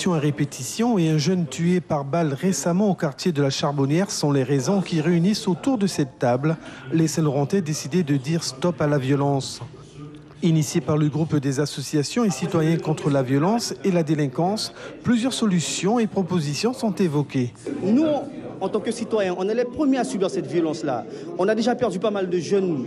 agressions à répétition et un jeune tué par balle récemment au quartier de la Charbonnière sont les raisons qui réunissent autour de cette table les Saint-Laurentais décidés de dire stop à la violence. Initié par le groupe des associations et citoyens contre la violence et la délinquance, plusieurs solutions et propositions sont évoquées. Nous, en tant que citoyens, on est les premiers à subir cette violence-là. On a déjà perdu pas mal de jeunes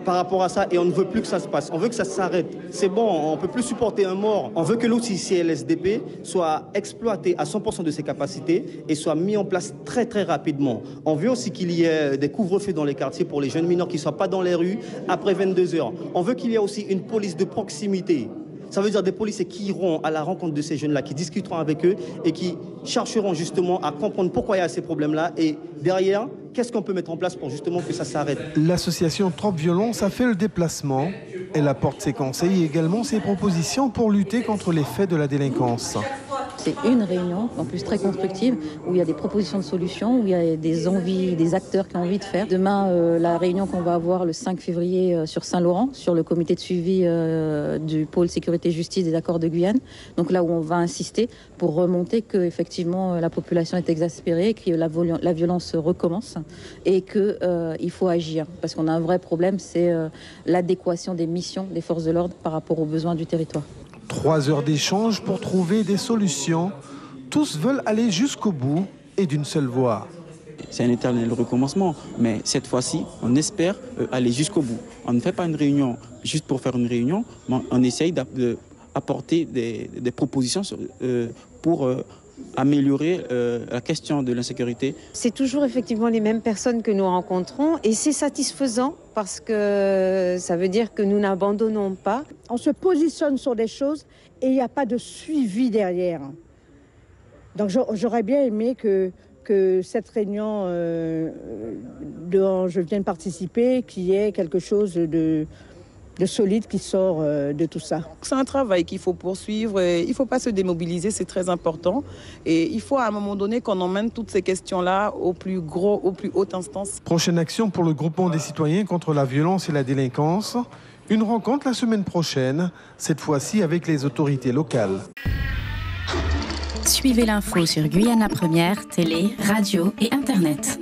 par rapport à ça et on ne veut plus que ça se passe. On veut que ça s'arrête. C'est bon, on ne peut plus supporter un mort. On veut que l'outil CLSDP soit exploité à 100% de ses capacités et soit mis en place très très rapidement. On veut aussi qu'il y ait des couvre-feux dans les quartiers pour les jeunes mineurs qui ne soient pas dans les rues après 22 heures. On veut qu'il y ait aussi une police de proximité. Ça veut dire des policiers qui iront à la rencontre de ces jeunes-là, qui discuteront avec eux et qui chercheront justement à comprendre pourquoi il y a ces problèmes-là et derrière, qu'est-ce qu'on peut mettre en place pour justement que ça s'arrête. L'association Trop Violence a fait le déplacement. Elle apporte ses conseils et également ses propositions pour lutter contre les faits de la délinquance. C'est une réunion, en plus très constructive, où il y a des propositions de solutions, où il y a des envies, des acteurs qui ont envie de faire. Demain, la réunion qu'on va avoir le 5 février sur Saint-Laurent, sur le comité de suivi du pôle sécurité justice des accords de Guyane. Donc là où on va insister pour remonter qu'effectivement la population est exaspérée, que la violence recommence et qu'il faut agir. Parce qu'on a un vrai problème, c'est l'adéquation des missions des forces de l'ordre par rapport aux besoins du territoire. 3 heures d'échange pour trouver des solutions. Tous veulent aller jusqu'au bout et d'une seule voix. C'est un éternel recommencement, mais cette fois-ci, on espère aller jusqu'au bout. On ne fait pas une réunion juste pour faire une réunion, mais on essaye d'apporter des propositions pour améliorer la question de l'insécurité. C'est toujours effectivement les mêmes personnes que nous rencontrons et c'est satisfaisant parce que ça veut dire que nous n'abandonnons pas. On se positionne sur des choses et il n'y a pas de suivi derrière. Donc j'aurais bien aimé que cette réunion dont je viens de participer, qu'il y ait quelque chose de solide qui sort de tout ça. C'est un travail qu'il faut poursuivre. Et il ne faut pas se démobiliser, c'est très important. Et il faut à un moment donné qu'on emmène toutes ces questions-là aux plus hautes instances. Prochaine action pour le groupement des citoyens contre la violence et la délinquance. Une rencontre la semaine prochaine, cette fois-ci avec les autorités locales. Suivez l'info sur Guyana Première, télé, radio et Internet.